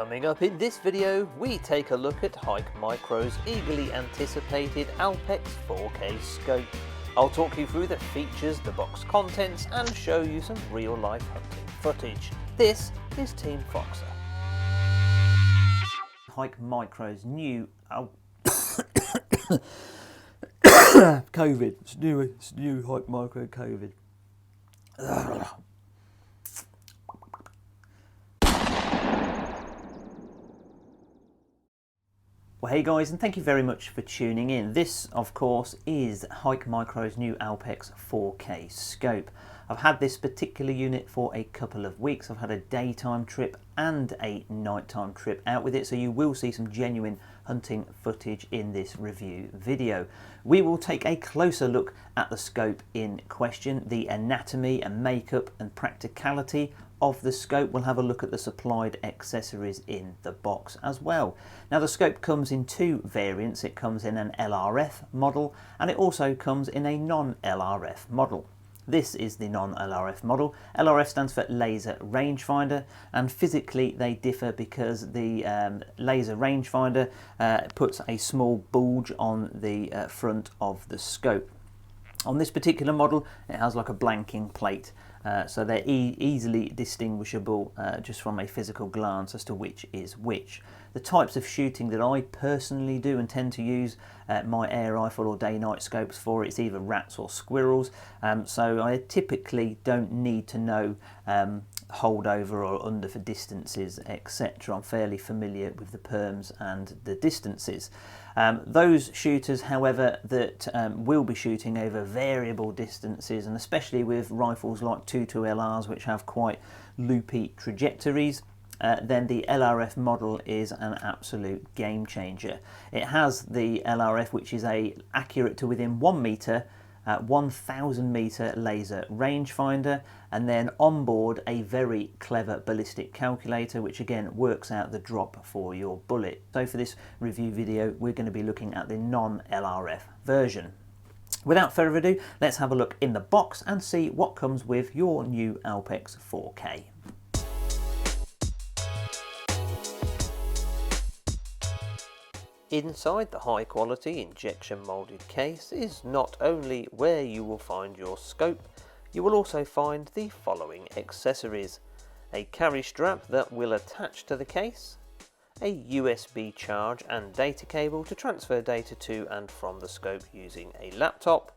Coming up in this video, we take a look at HIKMICRO's eagerly anticipated Alpex 4K scope. I'll talk you through the features, the box contents, and show you some real-life hunting footage. This is Team Foxer. HIKMICRO's new COVID. It's new HIKMICRO COVID. Well, hey guys, and thank you very much for tuning in. This, of course, is HIKMICRO's new Alpex 4K scope. I've had this particular unit for a couple of weeks. I've had a daytime trip and a nighttime trip out with it, so you will see some genuine hunting footage in this review video. We will take a closer look at the scope in question, the anatomy and makeup and practicality of the scope. We'll have a look at the supplied accessories in the box as well. Now, the scope comes in two variants. It comes in an LRF model and it also comes in a non-LRF model. This is the non-LRF model. LRF stands for laser rangefinder, and physically they differ because the laser rangefinder puts a small bulge on the front of the scope. On this particular model, it has like a blanking plate, so they're easily distinguishable just from a physical glance as to which is which. The types of shooting that I personally do and tend to use my air rifle or day-night scopes for, it's either rats or squirrels, so I typically don't need to know holdover or under for distances, etc. I'm fairly familiar with the perms and the distances. Those shooters, however, that will be shooting over variable distances, and especially with rifles like 22LRs which have quite loopy trajectories, then the LRF model is an absolute game changer. It has the LRF, which is accurate to within 1 metre, 1000 metre laser rangefinder, and then on board a very clever ballistic calculator which again works out the drop for your bullet. So for this review video we're going to be looking at the non-LRF version. Without further ado, let's have a look in the box and see what comes with your new Alpex 4K. Inside the high quality injection moulded case is not only where you will find your scope, you will also find the following accessories: a carry strap that will attach to the case, a USB charge and data cable to transfer data to and from the scope using a laptop,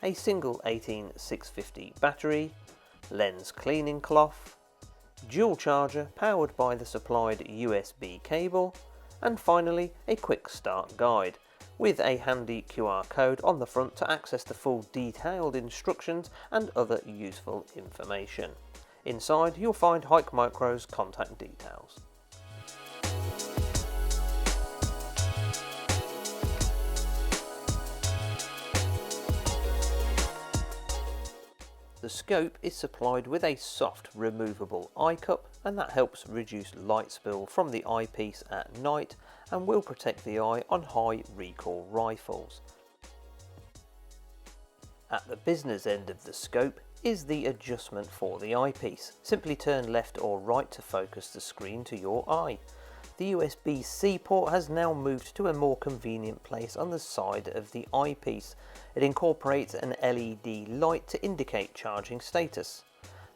a single 18650 battery, lens cleaning cloth, dual charger powered by the supplied USB cable, and finally a quick start guide with a handy QR code on the front to access the full detailed instructions and other useful information. Inside you'll find HIKMICRO's contact details. The scope is supplied with a soft removable eye cup, and that helps reduce light spill from the eyepiece at night and will protect the eye on high recoil rifles. At the business end of the scope is the adjustment for the eyepiece. Simply turn left or right to focus the screen to your eye. The USB-C port has now moved to a more convenient place on the side of the eyepiece. It incorporates an LED light to indicate charging status.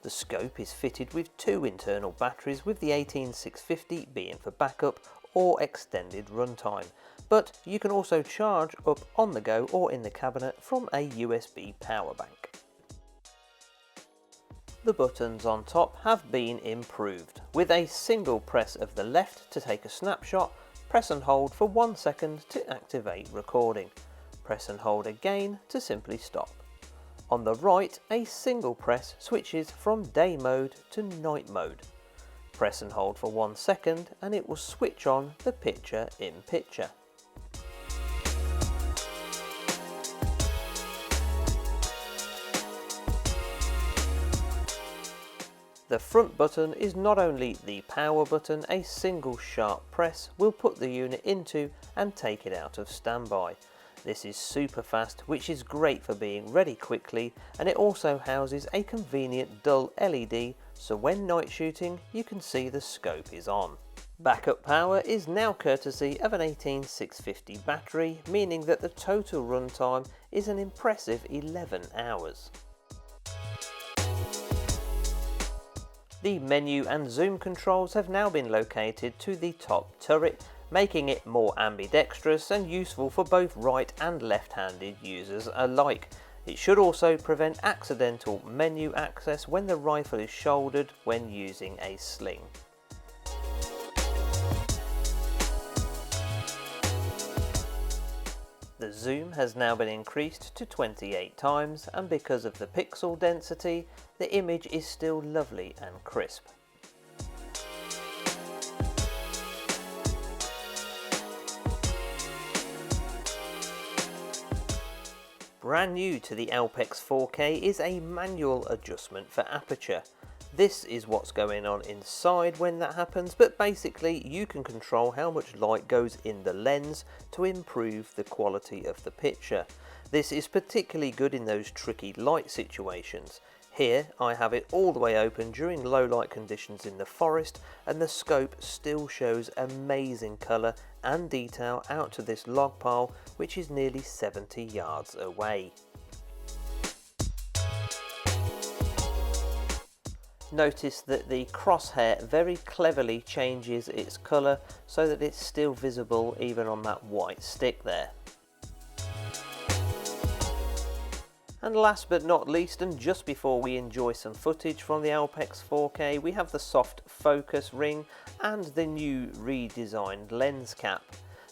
The scope is fitted with two internal batteries, with the 18650 being for backup or extended runtime, but you can also charge up on the go or in the cabinet from a USB power bank. The buttons on top have been improved. With a single press of the left to take a snapshot, press and hold for 1 second to activate recording. Press and hold again to simply stop. On the right, a single press switches from day mode to night mode. Press and hold for 1 second and it will switch on the picture in picture. The front button is not only the power button, a single sharp press will put the unit into and take it out of standby. This is super fast, which is great for being ready quickly, and it also houses a convenient dull LED, so when night shooting you can see the scope is on. Backup power is now courtesy of an 18650 battery, meaning that the total runtime is an impressive 11 hours. The menu and zoom controls have now been located to the top turret, making it more ambidextrous and useful for both right and left-handed users alike. It should also prevent accidental menu access when the rifle is shouldered when using a sling. The zoom has now been increased to 28 times, and because of the pixel density, the image is still lovely and crisp. Brand new to the Alpex 4K is a manual adjustment for aperture. This is what's going on inside when that happens, but basically you can control how much light goes in the lens to improve the quality of the picture. This is particularly good in those tricky light situations. Here I have it all the way open during low light conditions in the forest, and the scope still shows amazing colour and detail out to this log pile, which is nearly 70 yards away. Notice that the crosshair very cleverly changes its colour so that it's still visible even on that white stick there. And last but not least, and just before we enjoy some footage from the Alpex 4K, we have the soft focus ring and the new redesigned lens cap.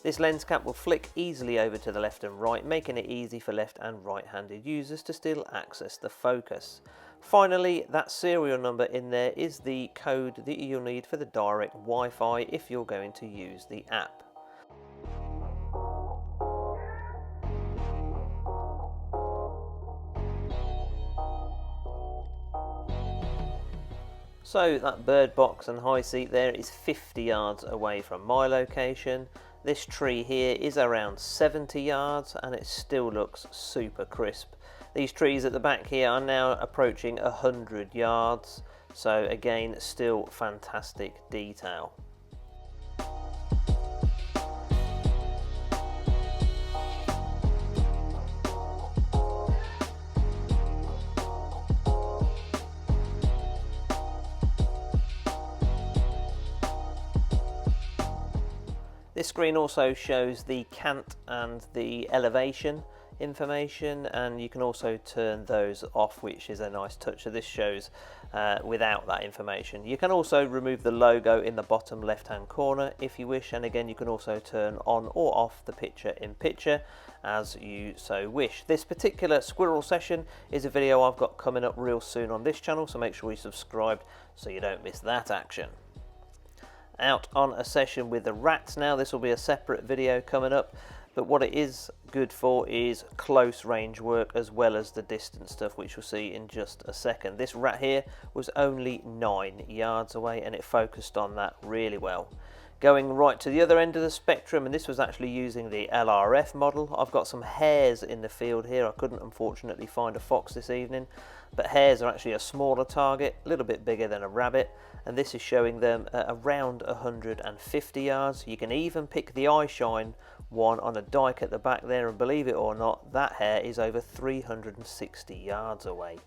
This lens cap will flick easily over to the left and right, making it easy for left and right-handed users to still access the focus. Finally, that serial number in there is the code that you'll need for the direct Wi-Fi if you're going to use the app. So that bird box and high seat there is 50 yards away from my location. This tree here is around 70 yards and it still looks super crisp. These trees at the back here are now approaching 100 yards, so again still fantastic detail. This screen also shows the cant and the elevation information, and you can also turn those off, which is a nice touch. So this shows without that information. You can also remove the logo in the bottom left hand corner if you wish, and again you can also turn on or off the picture in picture as you so wish. This particular squirrel session is a video I've got coming up real soon on this channel, so make sure you subscribe so you don't miss that action. Out on a session with the rats now. This will be a separate video coming up, but what it is good for is close range work as well as the distance stuff, which we'll see in just a second. This rat here was only 9 yards away and it focused on that really well. Going right to the other end of the spectrum, and this was actually using the LRF model. I've got some hares in the field here. I couldn't unfortunately find a fox this evening, but hares are actually a smaller target, a little bit bigger than a rabbit, and this is showing them at around 150 yards. You can even pick the eye shine one on a dike at the back there, and believe it or not, that hare is over 360 yards away.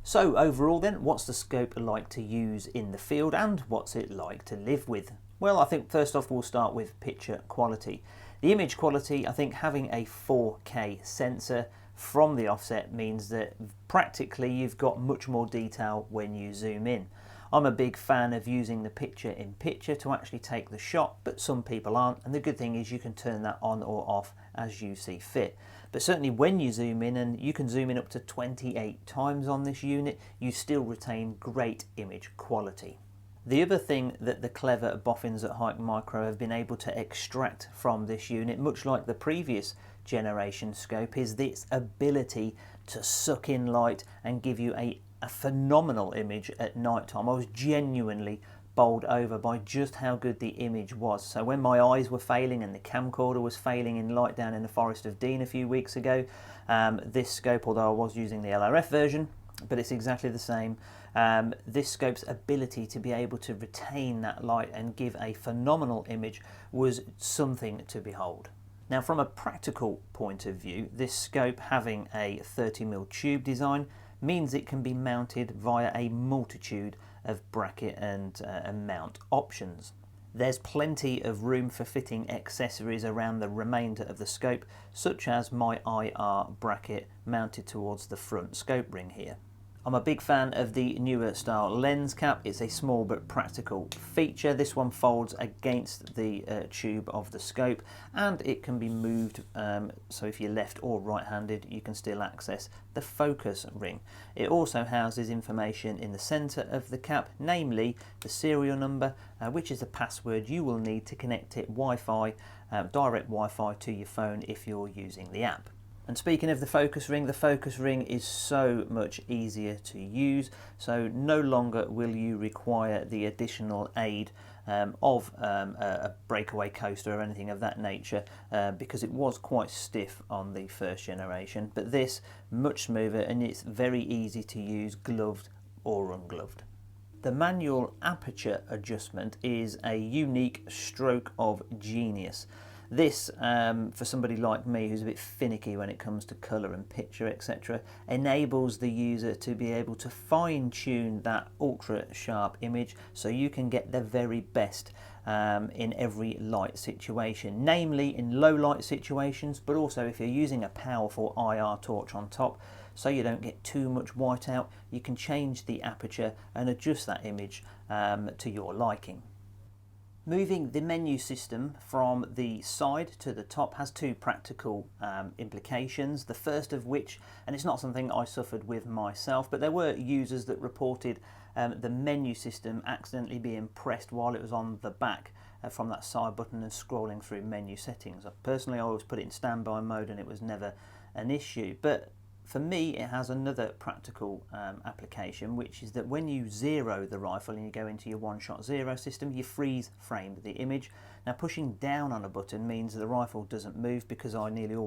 So overall then, what's the scope like to use in the field and what's it like to live with? Well, I think first off we'll start with picture quality. The image quality, I think having a 4K sensor from the offset means that practically you've got much more detail when you zoom in. I'm a big fan of using the picture in picture to actually take the shot, but some people aren't, and the good thing is you can turn that on or off as you see fit. But certainly when you zoom in, and you can zoom in up to 28 times on this unit, you still retain great image quality. The other thing that the clever boffins at HIKMICRO have been able to extract from this unit, much like the previous generation scope, is this ability to suck in light and give you a a phenomenal image at night time. I was genuinely bowled over by just how good the image was. So when my eyes were failing and the camcorder was failing in light down in the Forest of Dean a few weeks ago, this scope, although I was using the LRF version, but it's exactly the same, this scope's ability to be able to retain that light and give a phenomenal image was something to behold. Now, from a practical point of view, this scope having a 30mm tube design means it can be mounted via a multitude of bracket and mount options. There's plenty of room for fitting accessories around the remainder of the scope, such as my IR bracket mounted towards the front scope ring here. I'm a big fan of the newer style lens cap. It's a small but practical feature. This one folds against the tube of the scope, and it can be moved, so if you're left or right-handed you can still access the focus ring. It also houses information in the centre of the cap, namely the serial number, which is the password you will need to connect it Wi-Fi, direct Wi-Fi to your phone if you're using the app. And speaking of the focus ring is so much easier to use, so no longer will you require the additional aid of a breakaway coaster or anything of that nature, because it was quite stiff on the first generation, but this much smoother, and it's very easy to use gloved or ungloved. The manual aperture adjustment is a unique stroke of genius. This, for somebody like me who's a bit finicky when it comes to colour and picture, etc., enables the user to be able to fine-tune that ultra sharp image so you can get the very best in every light situation, namely in low light situations, but also if you're using a powerful IR torch on top, so you don't get too much whiteout. You can change the aperture and adjust that image to your liking. Moving the menu system from the side to the top has two practical implications. The first of which, and it's not something I suffered with myself, but there were users that reported the menu system accidentally being pressed while it was on the back from that side button and scrolling through menu settings. Personally, I always put it in standby mode and it was never an issue. But for me, it has another practical application, which is that when you zero the rifle and you go into your one-shot zero system, you freeze frame the image. Now, pushing down on a button means the rifle doesn't move, because I do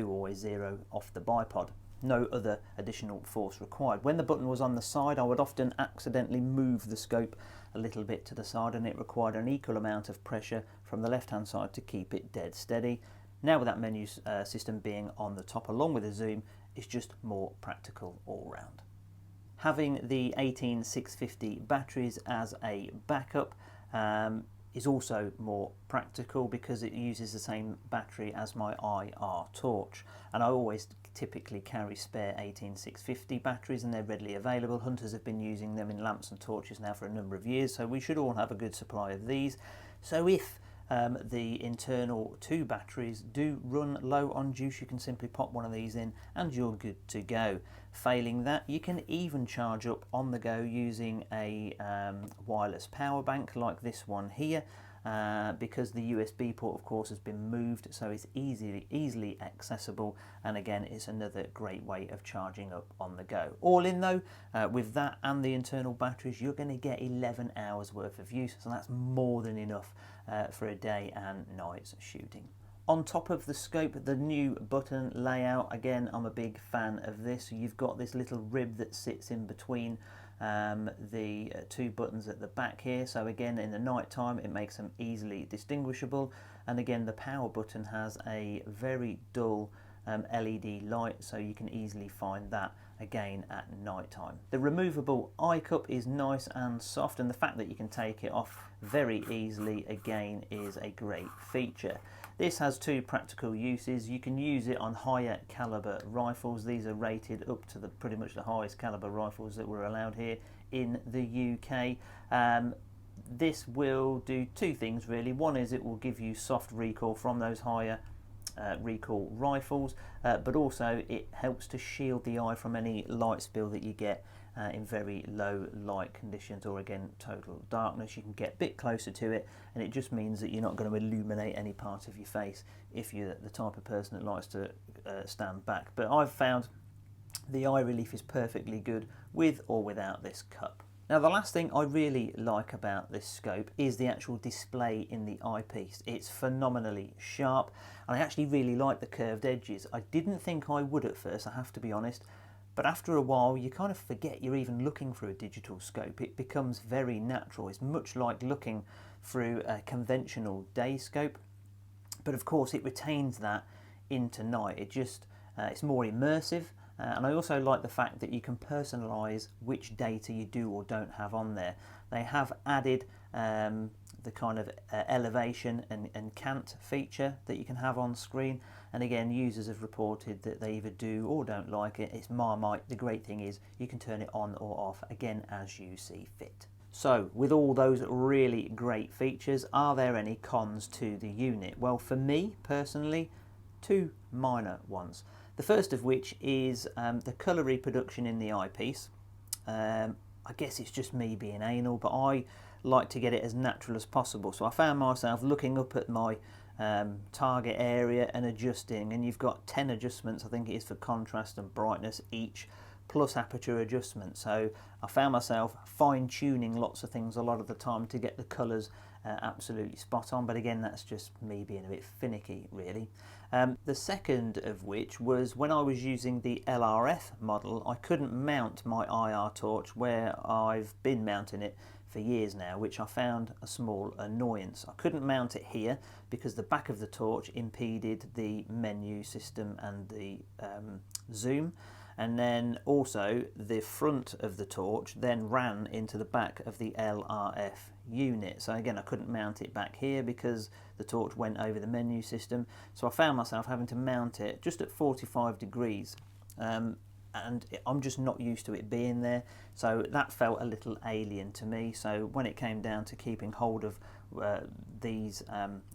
always zero off the bipod. No other additional force required. When the button was on the side, I would often accidentally move the scope a little bit to the side, and it required an equal amount of pressure from the left-hand side to keep it dead steady. Now, with that menu system being on the top along with the zoom, it's just more practical all round. Having the 18650 batteries as a backup is also more practical, because it uses the same battery as my IR torch, and I always typically carry spare 18650 batteries, and they're readily available. Hunters have been using them in lamps and torches now for a number of years, so we should all have a good supply of these. So if the internal two batteries do run low on juice, you can simply pop one of these in and you're good to go. Failing that, you can even charge up on the go using a wireless power bank like this one here, because the USB port of course has been moved, so it's easily accessible, and again it's another great way of charging up on the go. All in though, with that and the internal batteries, you're going to get 11 hours worth of use, so that's more than enough for a day and night's shooting. On top of the scope, the new button layout, again I'm a big fan of this. You've got this little rib that sits in between the two buttons at the back here, so again in the night time it makes them easily distinguishable, and again the power button has a very dull LED light, so you can easily find that again at night time. The removable eye cup is nice and soft, and the fact that you can take it off very easily again is a great feature. This has two practical uses. You can use it on higher caliber rifles. These are rated up to pretty much the highest caliber rifles that were allowed here in the UK. This will do two things really. One is it will give you soft recoil from those higher recoil rifles, but also it helps to shield the eye from any light spill that you get in very low light conditions, or again total darkness. You can get a bit closer to it, and it just means that you're not going to illuminate any part of your face if you're the type of person that likes to stand back. But I've found The eye relief is perfectly good with or without this cup. Now the last thing I really like about this scope is the actual display in the eyepiece. It's phenomenally sharp, and I actually really like the curved edges. I didn't think I would at first, I have to be honest, but after a while you kind of forget you're even looking through a digital scope. It becomes very natural. It's much like looking through a conventional day scope, but of course it retains that into night. It's more immersive. And I also like the fact that you can personalise which data you do or don't have on there. They have added the kind of elevation and cant feature that you can have on screen, and again users have reported that they either do or don't like it. It's Marmite. The great thing is you can turn it on or off, again as you see fit. So with all those really great features, are there any cons to the unit? Well, for me personally, two minor ones. The first of which is the colour reproduction in the eyepiece. I guess it's just me being anal, but I like to get it as natural as possible. So I found myself looking up at my target area and adjusting, and you've got 10 adjustments, I think it is, for contrast and brightness each, plus aperture adjustment. So I found myself fine-tuning lots of things a lot of the time to get the colours absolutely spot on, but again that's just me being a bit finicky really. The second of which was when I was using the LRF model, I couldn't mount my IR torch where I've been mounting it for years now, which I found a small annoyance. I couldn't mount it here because the back of the torch impeded the menu system and the zoom, and then also the front of the torch then ran into the back of the LRF unit. So again I couldn't mount it back here because the torch went over the menu system, so I found myself having to mount it just at 45 degrees. And I'm just not used to it being there, so that felt a little alien to me. So when it came down to keeping hold of these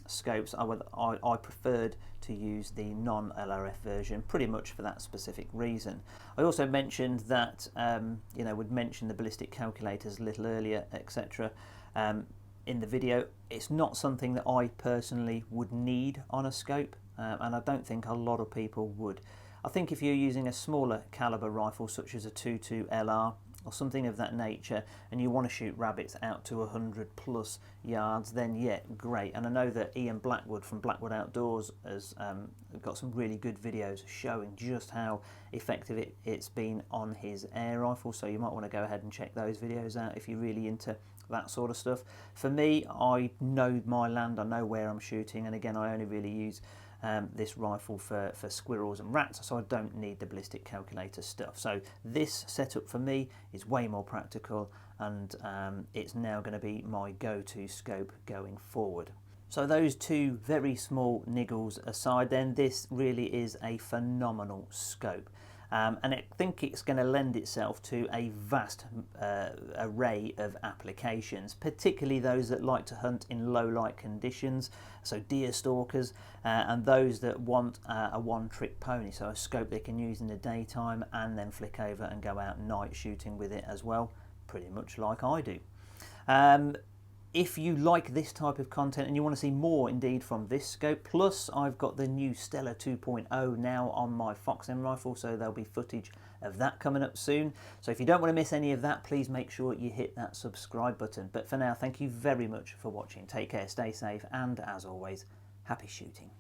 scopes, I preferred to use the non-LRF version pretty much for that specific reason. I also mentioned that would mention the ballistic calculators a little earlier, etc. In the video. It's not something that I personally would need on a scope, and I don't think a lot of people would. I think if you're using a smaller caliber rifle such as a 22 LR or something of that nature, and you want to shoot rabbits out to 100 plus yards, then yeah, great. And I know that Ian Blackwood from Blackwood Outdoors has got some really good videos showing just how effective it's been on his air rifle, so you might want to go ahead and check those videos out if you're really into that sort of stuff. For me, I know my land, I know where I'm shooting, and again I only really use this rifle for squirrels and rats, so I don't need the ballistic calculator stuff. So this setup for me is way more practical, and it's now going to be my go-to scope going forward. So those two very small niggles aside, then this really is a phenomenal scope. And I think it's going to lend itself to a vast array of applications, particularly those that like to hunt in low light conditions, so deer stalkers, and those that want a one-trick pony, so a scope they can use in the daytime and then flick over and go out night shooting with it as well, pretty much like I do. If you like this type of content and you want to see more indeed from this scope, plus I've got the new Stella 2.0 now on my Fox M rifle, so there'll be footage of that coming up soon. So if you don't want to miss any of that, please make sure you hit that subscribe button. But for now, thank you very much for watching. Take care, stay safe, and as always, happy shooting.